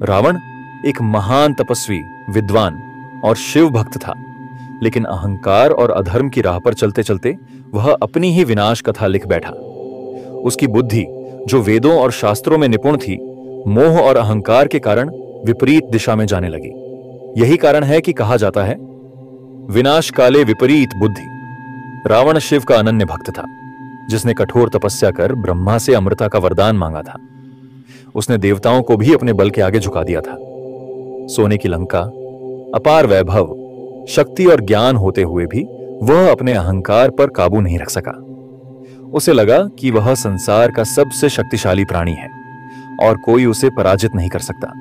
रावण एक महान तपस्वी, विद्वान और शिव भक्त था, लेकिन अहंकार और अधर्म की राह पर चलते चलते वह अपनी ही विनाश कथा लिख बैठा। उसकी बुद्धि, जो वेदों और शास्त्रों में निपुण थी, मोह और अहंकार के कारण विपरीत दिशा में जाने लगी। यही कारण है कि कहा जाता है, विनाश काले विपरीत बुद्धि। रावण शिव का अनन्य भक्त था, जिसने कठोर तपस्या कर ब्रह्मा से अमृता का वरदान मांगा था। उसने देवताओं को भी अपने बल के आगे झुका दिया था। सोने की लंका, अपार वैभव, शक्ति और ज्ञान होते हुए भी वह अपने अहंकार पर काबू नहीं रख सका। उसे लगा कि वह संसार का सबसे शक्तिशाली प्राणी है और कोई उसे पराजित नहीं कर सकता।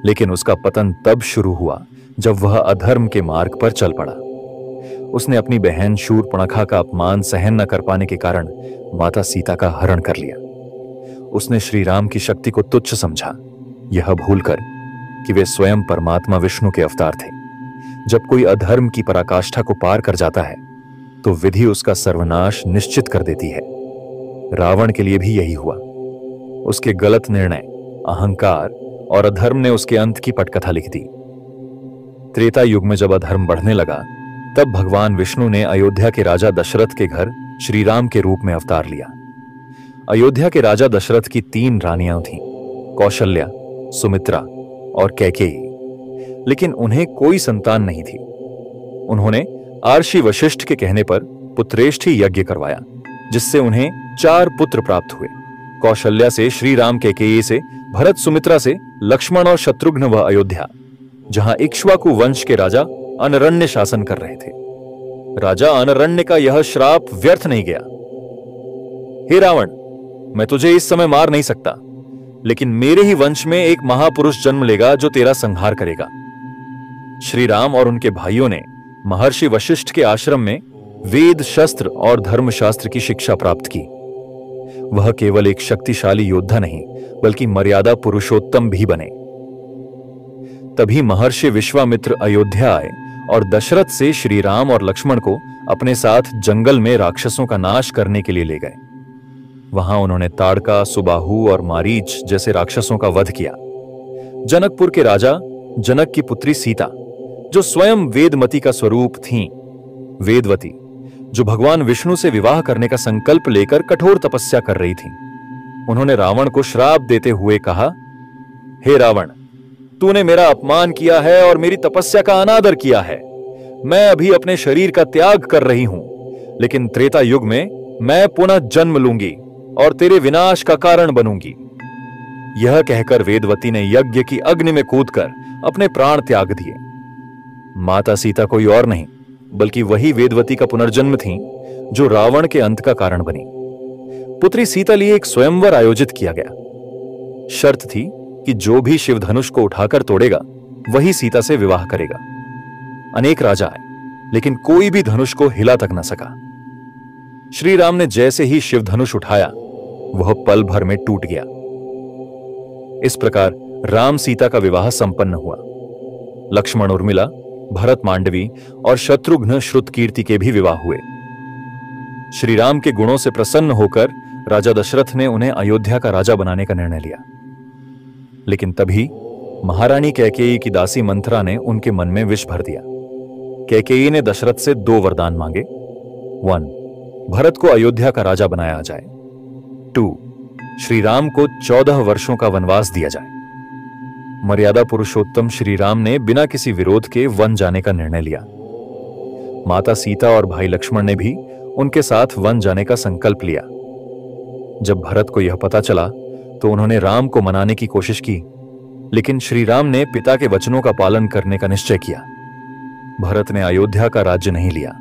लेकिन उसका पतन तब शुरू हुआ जब वह अधर्म के मार्ग पर चल पड़ा। उसने अपनी बहन शूर्पणखा का अपमान सहन न कर पाने के कारण माता सीता का हरण कर लिया। उसने श्री राम की शक्ति को तुच्छ समझा, यह भूलकर कि वे स्वयं परमात्मा विष्णु के अवतार थे। जब कोई अधर्म की पराकाष्ठा को पार कर जाता है तो विधि उसका सर्वनाश निश्चित कर देती है। रावण के लिए भी यही हुआ। उसके गलत निर्णय, अहंकार और अधर्म ने उसके अंत की पटकथा लिख दी। त्रेता युग में जब अधर्म बढ़ने लगा, तब भगवान विष्णु ने अयोध्या के राजा दशरथ के घर श्री राम के रूप में अवतार लिया। अयोध्या के राजा दशरथ की 3 रानियां थीं, कौशल्या, सुमित्रा और कैकेयी, लेकिन उन्हें कोई संतान नहीं थी। उन्होंने आर्षि वशिष्ठ के कहने पर पुत्रेष्ठी यज्ञ करवाया, जिससे उन्हें 4 पुत्र प्राप्त हुए। कौशल्या से श्री राम, कैकेयी से भरत, सुमित्रा से लक्ष्मण और शत्रुघ्न व अयोध्या, जहां इक्ष्वाकु वंश के राजा अनरण्य शासन कर रहे थे। राजा अनरण्य का यह श्राप व्यर्थ नहीं गया। हे रावण, मैं तुझे इस समय मार नहीं सकता, लेकिन मेरे ही वंश में एक महापुरुष जन्म लेगा जो तेरा संहार करेगा। श्री राम और उनके भाइयों ने महर्षि वशिष्ठ के आश्रम में वेद, शस्त्र और धर्मशास्त्र की शिक्षा प्राप्त की। वह केवल एक शक्तिशाली योद्धा नहीं, बल्कि मर्यादा पुरुषोत्तम भी बने। तभी महर्षि विश्वामित्र अयोध्या आए और दशरथ से श्री राम और लक्ष्मण को अपने साथ जंगल में राक्षसों का नाश करने के लिए ले गए। वहां उन्होंने ताड़का, सुबाहु और मारीच जैसे राक्षसों का वध किया। जनकपुर के राजा जनक की पुत्री सीता, जो स्वयं वेदमती का स्वरूप थीं, वेदवती, जो भगवान विष्णु से विवाह करने का संकल्प लेकर कठोर तपस्या कर रही थीं, उन्होंने रावण को श्राप देते हुए कहा, हे रावण, तूने मेरा अपमान किया है और मेरी तपस्या का अनादर किया है। मैं अभी अपने शरीर का त्याग कर रही हूं, लेकिन त्रेता युग में मैं पुनः जन्म लूंगी और तेरे विनाश का कारण बनूंगी। यह कहकर वेदवती ने यज्ञ की अग्नि में कूदकर अपने प्राण त्याग दिए। माता सीता कोई और नहीं, बल्कि वही वेदवती का पुनर्जन्म थी, जो रावण के अंत का कारण बनी। पुत्री सीता लिए एक स्वयंवर आयोजित किया गया। शर्त थी कि जो भी शिवधनुष को उठाकर तोड़ेगा, वही सीता से विवाह करेगा। अनेक राजा आए, लेकिन कोई भी धनुष को हिला तक न सका। श्री राम ने जैसे ही शिवधनुष उठाया, वह पल भर में टूट गया। इस प्रकार राम सीता का विवाह संपन्न हुआ। लक्ष्मण उर्मिला, भरत मांडवी और शत्रुघ्न श्रुतकीर्ति के भी विवाह हुए। श्री राम के गुणों से प्रसन्न होकर राजा दशरथ ने उन्हें अयोध्या का राजा बनाने का निर्णय लिया। लेकिन तभी महारानी कैकेयी की दासी मंथरा ने उनके मन में विष भर दिया। कैकेयी ने दशरथ से 2 वरदान मांगे। 1. भरत को अयोध्या का राजा बनाया जाए। 2. श्री राम को 14 वर्षों का वनवास दिया जाए। मर्यादा पुरुषोत्तम श्री राम ने बिना किसी विरोध के वन जाने का निर्णय लिया। माता सीता और भाई लक्ष्मण ने भी उनके साथ वन जाने का संकल्प लिया। जब भरत को यह पता चला तो उन्होंने राम को मनाने की कोशिश की, लेकिन श्री राम ने पिता के वचनों का पालन करने का निश्चय किया। भरत ने अयोध्या का राज्य नहीं लिया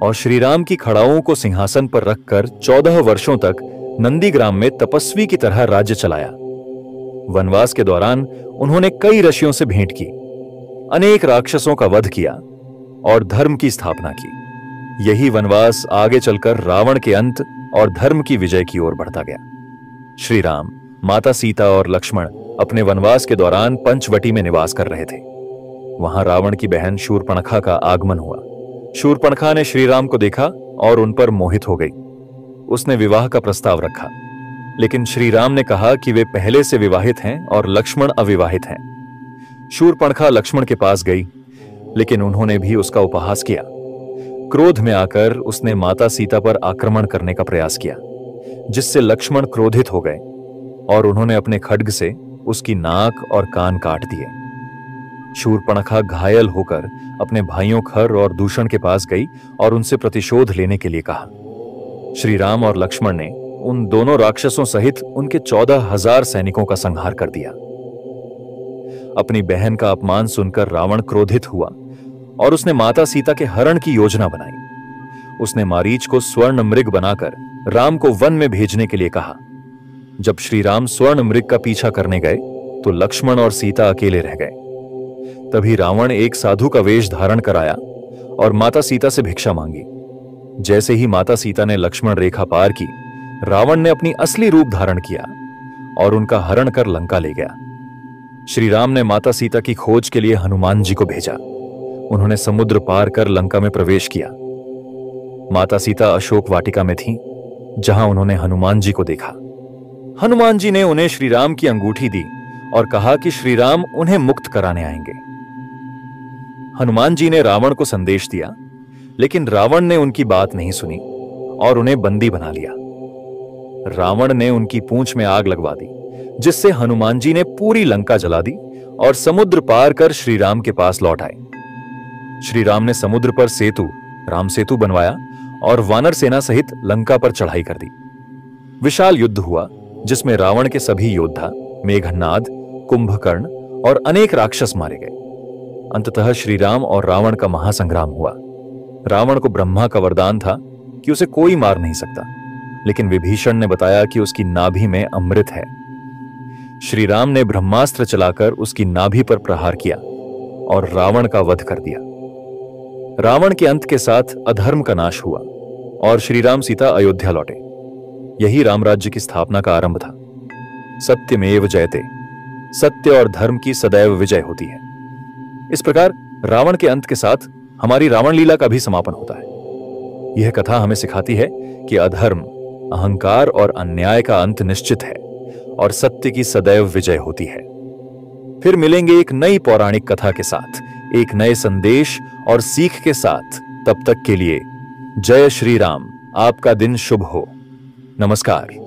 और श्री राम की खड़ाओं को सिंहासन पर रखकर 14 वर्षों तक नंदीग्राम में तपस्वी की तरह राज्य चलाया। वनवास के दौरान उन्होंने कई ऋषियों से भेंट की, अनेक राक्षसों का वध किया और धर्म की स्थापना की। यही वनवास आगे चलकर रावण के अंत और धर्म की विजय की ओर बढ़ता गया। श्री राम, माता सीता और लक्ष्मण अपने वनवास के दौरान पंचवटी में निवास कर रहे थे। वहां रावण की बहन शूर्पणखा का आगमन हुआ। शूर्पणखा ने श्री राम को देखा और उन पर मोहित हो गई। उसने विवाह का प्रस्ताव रखा, लेकिन श्री राम ने कहा कि वे पहले से विवाहित हैं और लक्ष्मण अविवाहित हैं। शूर्पणखा लक्ष्मण के पास गई, लेकिन उन्होंने भी उसका उपहास किया। क्रोध में आकर उसने माता सीता पर आक्रमण करने का प्रयास किया, जिससे लक्ष्मण क्रोधित हो गए और उन्होंने अपने खड्ग से उसकी नाक और कान काट दिए। शूर्पणखा घायल होकर अपने भाइयों खर और दूषण के पास गई और उनसे प्रतिशोध लेने के लिए कहा। श्री राम और लक्ष्मण ने उन दोनों राक्षसों सहित उनके 14,000 सैनिकों का संहार कर दिया। अपनी बहन का अपमान सुनकर रावण क्रोधित हुआ और उसने माता सीता के हरण की योजना बनाई। उसने मारीच को स्वर्ण मृग बनाकर राम को वन में भेजने के लिए कहा। जब श्री राम स्वर्ण मृग का पीछा करने गए तो लक्ष्मण और सीता अकेले रह गए। तभी रावण एक साधु का वेश धारण कराया और माता सीता से भिक्षा मांगी। जैसे ही माता सीता ने लक्ष्मण रेखा पार की, रावण ने अपनी असली रूप धारण किया और उनका हरण कर लंका ले गया। श्री राम ने माता सीता की खोज के लिए हनुमान जी को भेजा। उन्होंने समुद्र पार कर लंका में प्रवेश किया। माता सीता अशोक वाटिका में थीं, जहां उन्होंने हनुमान जी को देखा। हनुमान जी ने उन्हें श्री राम की अंगूठी दी और कहा कि श्री राम उन्हें मुक्त कराने आएंगे। हनुमान जी ने रावण को संदेश दिया, लेकिन रावण ने उनकी बात नहीं सुनी और उन्हें बंदी बना लिया। रावण ने उनकी पूंछ में आग लगवा दी, जिससे हनुमान जी ने पूरी लंका जला दी और समुद्र पार कर श्री राम के पास लौट आए। श्री राम ने समुद्र पर सेतु, राम सेतु बनवाया और वानर सेना सहित लंका पर चढ़ाई कर दी। विशाल युद्ध हुआ, जिसमें रावण के सभी योद्धा, मेघनाद, कुंभकर्ण और अनेक राक्षस मारे गए। अंततः श्री राम और रावण का महासंग्राम हुआ। रावण को ब्रह्मा का वरदान था कि उसे कोई मार नहीं सकता, लेकिन विभीषण ने बताया कि उसकी नाभि में अमृत है। श्री राम ने ब्रह्मास्त्र चलाकर उसकी नाभि पर प्रहार किया और रावण का वध कर दिया। रावण के अंत के साथ अधर्म का नाश हुआ और श्री राम सीता अयोध्या लौटे। यही रामराज्य की स्थापना का आरंभ था। सत्यमेव जयते, सत्य और धर्म की सदैव विजय होती है। इस प्रकार रावण के अंत के साथ हमारी रावण लीला का भी समापन होता है। यह कथा हमें सिखाती है कि अधर्म, अहंकार और अन्याय का अंत निश्चित है और सत्य की सदैव विजय होती है। फिर मिलेंगे एक नई पौराणिक कथा के साथ, एक नए संदेश और सीख के साथ। तब तक के लिए जय श्री राम। आपका दिन शुभ हो। नमस्कार।